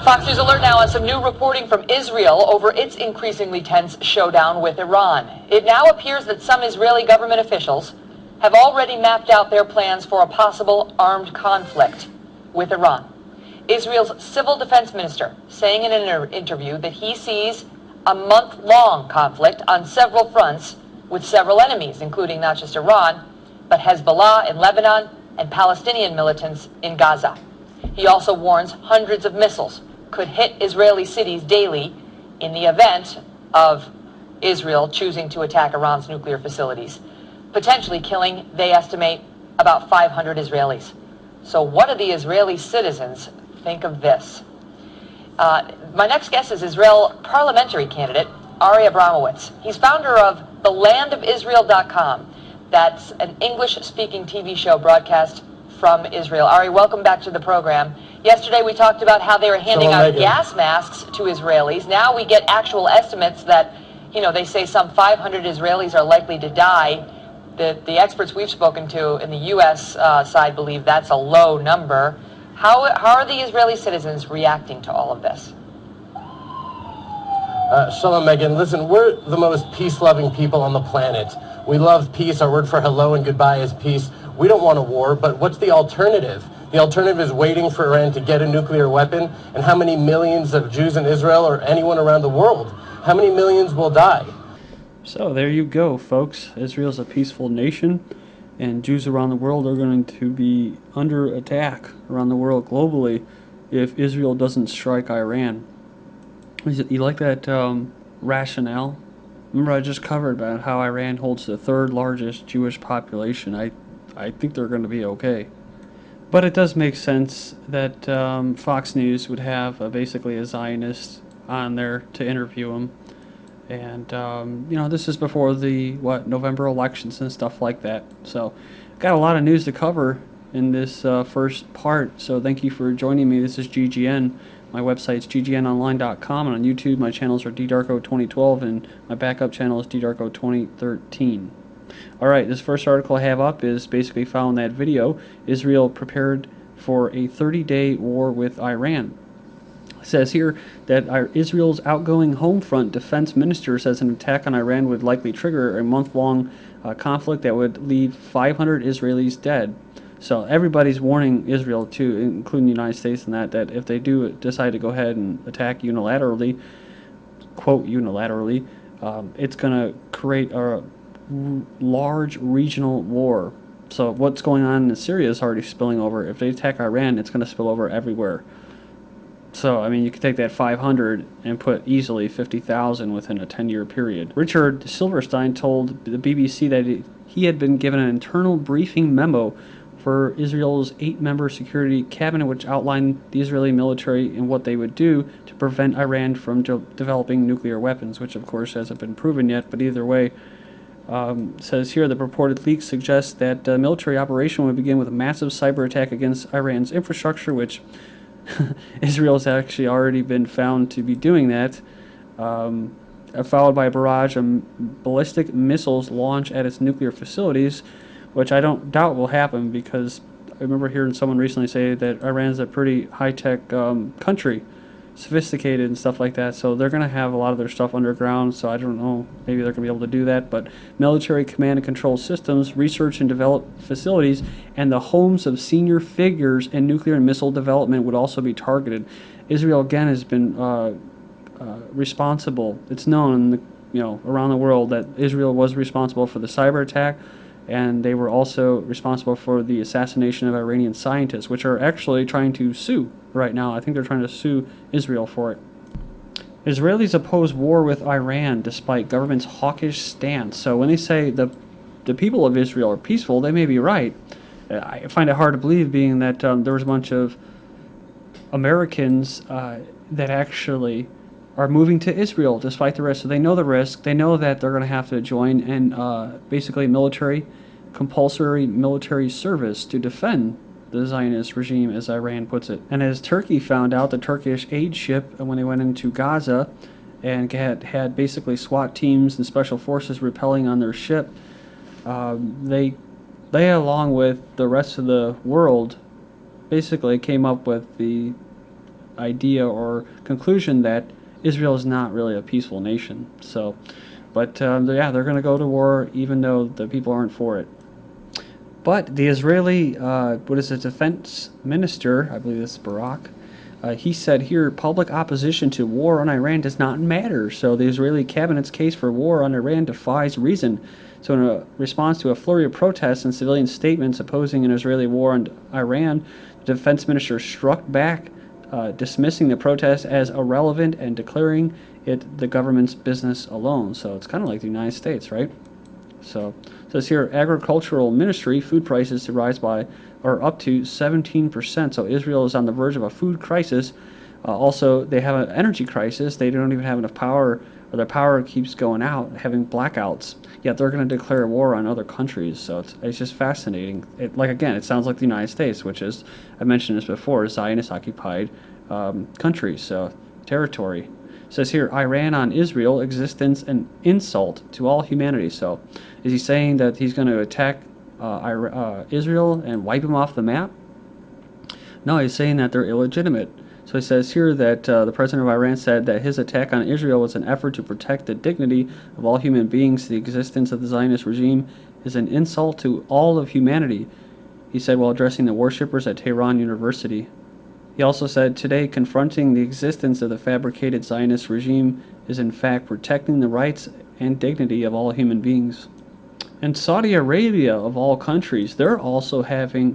Fox News Alert now on some new reporting from Israel over its increasingly tense showdown with Iran. It now appears that some Israeli government officials have already mapped out their plans for a possible armed conflict with Iran. Israel's civil defense minister saying in an interview that he sees a month-long conflict on several fronts with several enemies, including not just Iran, but Hezbollah in Lebanon and Palestinian militants in Gaza. He also warns hundreds of missiles could hit Israeli cities daily in the event of Israel choosing to attack Iran's nuclear facilities, potentially killing, they estimate, about 500 Israelis. So what do the Israeli citizens think of this? My next guest is Israel parliamentary candidate Ari Abramowitz. He's founder of thelandofisrael.com. That's an English-speaking TV show broadcast from Israel. Ari, welcome back to the program. Yesterday we talked about how they were handing out gas masks to Israelis. Now we get actual estimates that, they say some 500 Israelis are likely to die. The experts we've spoken to in the U.S. Side believe that's a low number. How are the Israeli citizens reacting to all of this? Shalom, Megan. Listen, we're the most peace-loving people on the planet. We love peace. Our word for hello and goodbye is peace. We don't want a war, but what's the alternative? The alternative is waiting for Iran to get a nuclear weapon. And how many millions of Jews in Israel or anyone around the world? How many millions will die? So there you go, folks. Israel's a peaceful nation, and Jews around the world are going to be under attack around the world globally if Israel doesn't strike Iran. You like that rationale? Remember I just covered about how Iran holds the third largest Jewish population. I think they're going to be okay. But it does make sense that Fox News would have basically a Zionist on there to interview him. And, this is before the, November elections and stuff like that. So, got a lot of news to cover in this first part. So, thank you for joining me. This is GGN. My website's ggnonline.com, and on YouTube, my channels are ddarko2012, and my backup channel is ddarko2013. Alright, this first article I have up is basically following that video. Israel prepared for a 30-day war with Iran. It says here that Israel's outgoing home front defense minister says an attack on Iran would likely trigger a month-long conflict that would leave 500 Israelis dead. So everybody's warning Israel, too, including the United States, and that if they do decide to go ahead and attack unilaterally, quote unilaterally, it's going to create a large regional war. So what's going on in Syria is already spilling over. If they attack Iran, it's going to spill over everywhere. So, you could take that 500 and put easily 50,000 within a 10-year period. Richard Silverstein told the BBC that he had been given an internal briefing memo for Israel's 8-member security cabinet, which outlined the Israeli military and what they would do to prevent Iran from developing nuclear weapons, which of course hasn't been proven yet, but either way, says here the purported leaks suggest that the military operation would begin with a massive cyber attack against Iran's infrastructure, which Israel has actually already been found to be doing that, followed by a barrage of ballistic missiles launched at its nuclear facilities, which I don't doubt will happen, because I remember hearing someone recently say that Iran's a pretty high-tech country, sophisticated and stuff like that, so they're going to have a lot of their stuff underground, so I don't know, maybe they're going to be able to do that, but military command and control systems, research and development facilities, and the homes of senior figures in nuclear and missile development would also be targeted. Israel, again, has been responsible. It's known around the world that Israel was responsible for the cyber attack, and they were also responsible for the assassination of Iranian scientists, which are actually trying to sue right now. I think they're trying to sue Israel for it. Israelis oppose war with Iran despite government's hawkish stance. So when they say the people of Israel are peaceful, they may be right. I find it hard to believe, being that there was a bunch of Americans that actually are moving to Israel despite the risk. So they know the risk. They know that they're going to have to join in basically compulsory military service to defend the Zionist regime, as Iran puts it. And as Turkey found out, the Turkish aid ship, when they went into Gaza and had basically SWAT teams and special forces repelling on their ship, they along with the rest of the world basically came up with the idea or conclusion that Israel is not really a peaceful nation. So, but yeah, they're going to go to war even though the people aren't for it. But the Israeli, defense minister, I believe this is Barak, he said here, public opposition to war on Iran does not matter. So the Israeli cabinet's case for war on Iran defies reason. So in a response to a flurry of protests and civilian statements opposing an Israeli war on Iran, the defense minister struck back, dismissing the protests as irrelevant and declaring it the government's business alone. So it's kind of like the United States, right? So it says here, agricultural ministry, food prices to rise by or up to 17%. So Israel is on the verge of a food crisis. Also, they have an energy crisis. They don't even have enough power, or their power keeps going out, having blackouts. Yet they're going to declare war on other countries. So it's just fascinating. It sounds like the United States, which is, I mentioned this before, Zionist-occupied country, so territory. It says here, Iran on Israel, existence an insult to all humanity. So is he saying that he's going to attack Israel and wipe them off the map? No, he's saying that they're illegitimate. So he says here that the president of Iran said that his attack on Israel was an effort to protect the dignity of all human beings. The existence of the Zionist regime is an insult to all of humanity, he said while addressing the worshippers at Tehran University. He also said, today confronting the existence of the fabricated Zionist regime is in fact protecting the rights and dignity of all human beings. And Saudi Arabia, of all countries, they're also having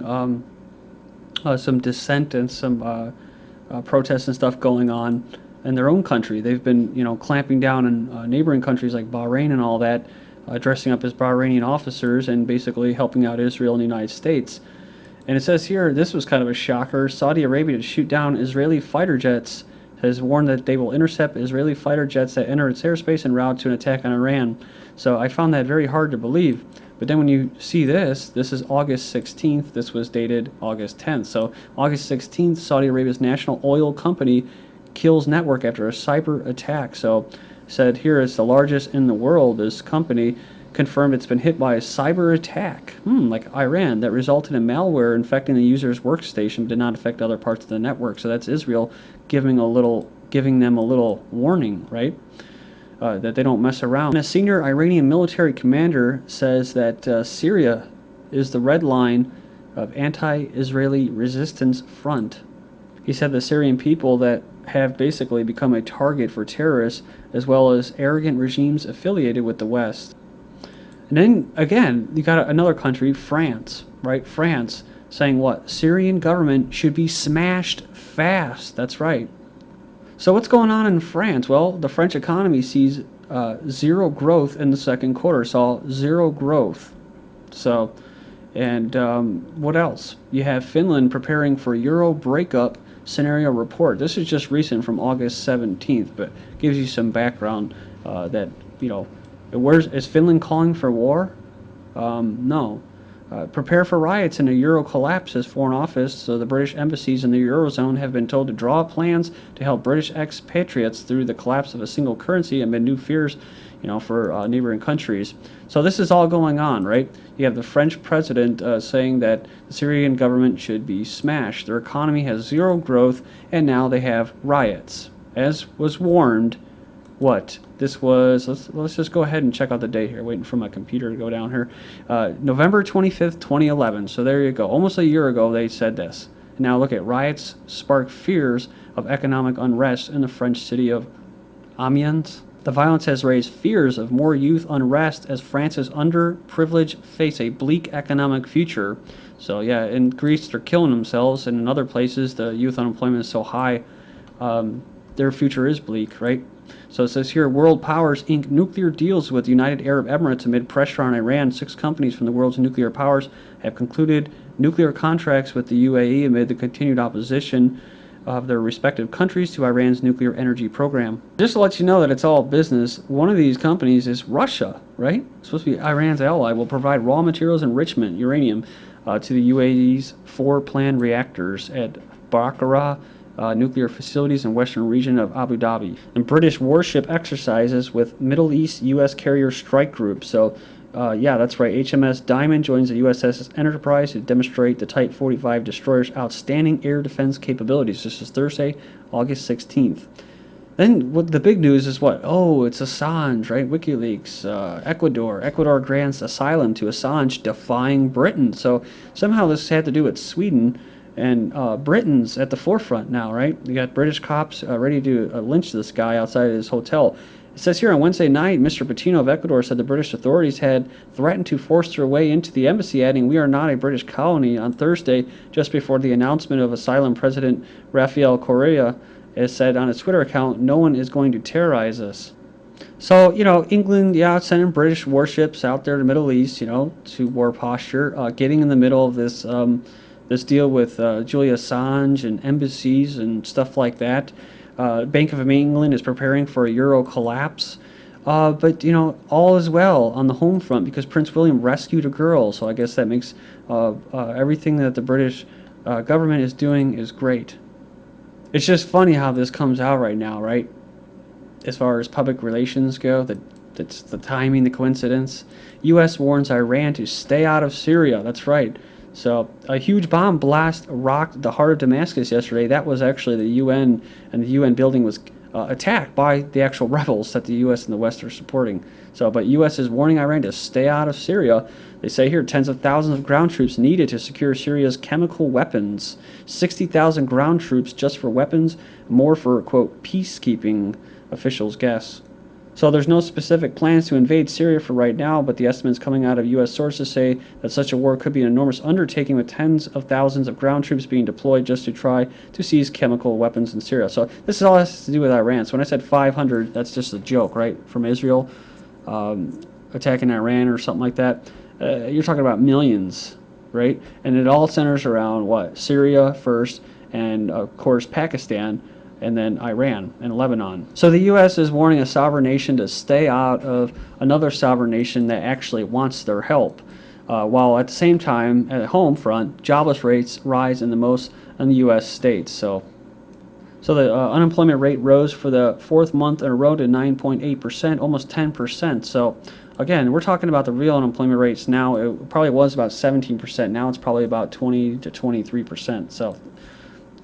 some dissent and some protests and stuff going on in their own country. They've been, clamping down on neighboring countries like Bahrain and all that, dressing up as Bahraini officers and basically helping out Israel and the United States. And it says here, this was kind of a shocker, Saudi Arabia to shoot down Israeli fighter jets, has warned that they will intercept Israeli fighter jets that enter its airspace en route to an attack on Iran. So I found that very hard to believe. But then when you see this is August 16th. This was dated August 10th. So August 16th, Saudi Arabia's national oil company kills network after a cyber attack. So said here it's the largest in the world. This company confirmed it's been hit by a cyber attack, like Iran, that resulted in malware infecting the user's workstation but did not affect other parts of the network. So that's Israel giving them a little warning, right? That they don't mess around. And a senior Iranian military commander says that Syria is the red line of anti-Israeli resistance front. He said the Syrian people that have basically become a target for terrorists as well as arrogant regimes affiliated with the West. And then, again, you got another country, France, right? France saying what? Syrian government should be smashed fast. That's right. So what's going on in France? Well, the French economy sees zero growth in the second quarter. Saw zero growth. So, and what else? You have Finland preparing for Euro breakup scenario report. This is just recent from August 17th, but gives you some background that, is Finland calling for war? No. Prepare for riots in a euro collapse, says Foreign Office. So the British embassies in the Eurozone have been told to draw plans to help British expatriates through the collapse of a single currency amid new fears, for neighboring countries. So this is all going on, right? You have the French president saying that the Syrian government should be smashed. Their economy has zero growth, and now they have riots. As was warned, this was, let's just go ahead and check out the date here, waiting for my computer to go down here. November 25th, 2011. So there you go. Almost a year ago they said this. Now look at riots spark fears of economic unrest in the French city of Amiens. The violence has raised fears of more youth unrest as France's underprivileged face a bleak economic future. So yeah, in Greece they're killing themselves, and in other places the youth unemployment is so high, their future is bleak, right? So it says here, world powers ink nuclear deals with United Arab Emirates amid pressure on Iran. 6 companies from the world's nuclear powers have concluded nuclear contracts with the UAE amid the continued opposition of their respective countries to Iran's nuclear energy program. Just to let you know that it's all business, one of these companies is Russia, right? It's supposed to be Iran's ally, will provide raw materials enrichment, uranium, to the UAE's 4 planned reactors at Barakara nuclear facilities in western region of Abu Dhabi. And British warship exercises with Middle East U.S. carrier strike group. So Yeah, that's right. HMS Diamond joins the USS Enterprise to demonstrate the Type 45 destroyer's outstanding air defense capabilities. This is Thursday, August 16th. Then what the big news is what? Oh, it's Assange, right? WikiLeaks, Ecuador. Ecuador grants asylum to Assange, defying Britain. So somehow this had to do with Sweden, and Britain's at the forefront now, right? You got British cops ready to lynch this guy outside his hotel. It says here on Wednesday night, Mr. Patino of Ecuador said the British authorities had threatened to force their way into the embassy, adding, "We are not a British colony." On Thursday, just before the announcement of asylum, President Rafael Correa has said on his Twitter account, "No one is going to terrorize us." So, England, yeah, sending British warships out there to the Middle East, to war posture, getting in the middle of this this deal with Julia Assange and embassies and stuff like that. Bank of England is preparing for a euro collapse. But, all is well on the home front because Prince William rescued a girl. So I guess that makes everything that the British government is doing is great. It's just funny how this comes out right now, right? As far as public relations go, that's the timing, the coincidence. U.S. warns Iran to stay out of Syria. That's right. So a huge bomb blast rocked the heart of Damascus yesterday. That was actually the UN, and the UN building was attacked by the actual rebels that the U.S. and the West are supporting. So, but U.S. is warning Iran to stay out of Syria. They say here tens of thousands of ground troops needed to secure Syria's chemical weapons. 60,000 ground troops just for weapons, more for, quote, peacekeeping, officials guess. So there's no specific plans to invade Syria for right now, but the estimates coming out of U.S. sources say that such a war could be an enormous undertaking with tens of thousands of ground troops being deployed just to try to seize chemical weapons in Syria. So this all has to do with Iran. So when I said 500, that's just a joke, right? From Israel attacking Iran or something like that. You're talking about millions, right? And it all centers around what? Syria first, and of course Pakistan, and then Iran and Lebanon. So the U.S. is warning a sovereign nation to stay out of another sovereign nation that actually wants their help, while at the same time, at home front, jobless rates rise in the U.S. states. So the unemployment rate rose for the fourth month in a row to 9.8%, almost 10%. So again, we're talking about the real unemployment rates now. It probably was about 17%. Now it's probably about 20 to 23%. So,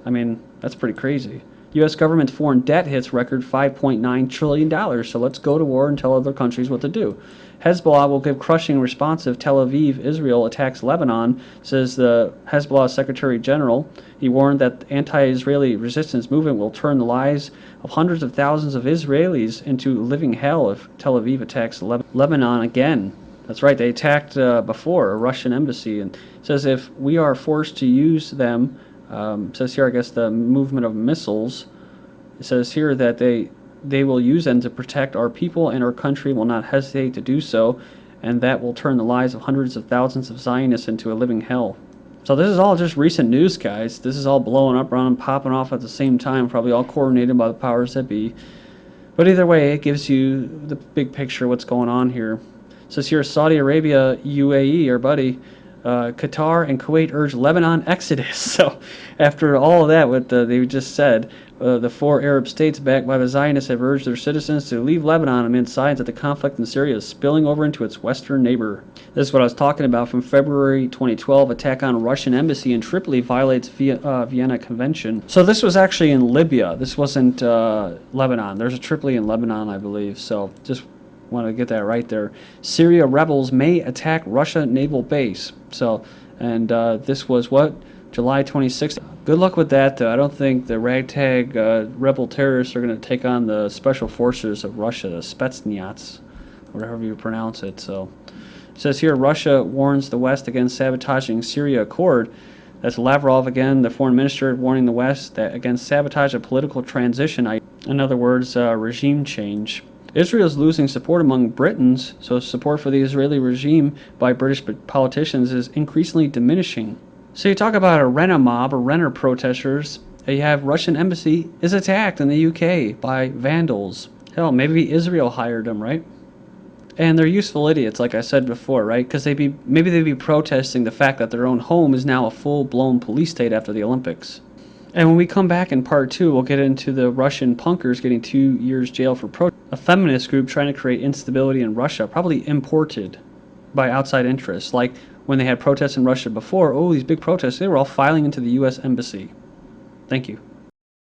I mean, that's pretty crazy. U.S. government's foreign debt hits record $5.9 trillion, so let's go to war and tell other countries what to do. Hezbollah will give crushing response if Tel Aviv, Israel, attacks Lebanon, says the Hezbollah Secretary General. He warned that the anti-Israeli resistance movement will turn the lives of hundreds of thousands of Israelis into living hell if Tel Aviv attacks Lebanon again. That's right, they attacked before a Russian embassy, and says if we are forced to use them, says here, I guess, the movement of missiles. It says here that they will use them to protect our people, and our country will not hesitate to do so, and that will turn the lives of hundreds of thousands of Zionists into a living hell. So this is all just recent news, guys. This is all blowing up around and popping off at the same time, probably all coordinated by the powers that be. But either way, it gives you the big picture of what's going on here. It says here, Saudi Arabia, UAE, our buddy, Qatar and Kuwait urge Lebanon exodus. So after all of that, what they just said, the four Arab states backed by the Zionists have urged their citizens to leave Lebanon amid signs that the conflict in Syria is spilling over into its western neighbor. This is what I was talking about from February 2012. Attack on Russian embassy in Tripoli violates Vienna Convention. So this was actually in Libya. This wasn't Lebanon. There's a Tripoli in Lebanon, I believe. So just want to get that right there. Syria rebels may attack Russia naval base. So, and this was what? July 26th. Good luck with that, though. I don't think the ragtag rebel terrorists are going to take on the special forces of Russia, the Spetsnaz, or however you pronounce it. So, it says here, Russia warns the West against sabotaging Syria accord. That's Lavrov again, the foreign minister, warning the West that against sabotage a political transition. In other words, regime change. Israel is losing support among Britons, so support for the Israeli regime by British politicians is increasingly diminishing. So you talk about a Rena mob or Renner protesters. You have Russian embassy is attacked in the UK by vandals. Hell, maybe Israel hired them, right? And they're useful idiots, like I said before, right? Because maybe they'd be protesting the fact that their own home is now a full-blown police state after the Olympics. And when we come back in part 2, we'll get into the Russian punkers getting 2 years jail for protest. A feminist group trying to create instability in Russia, probably imported. by outside interests. Like when they had protests in Russia before, oh, these big protests, they were all filing into the U.S. Embassy. Thank you.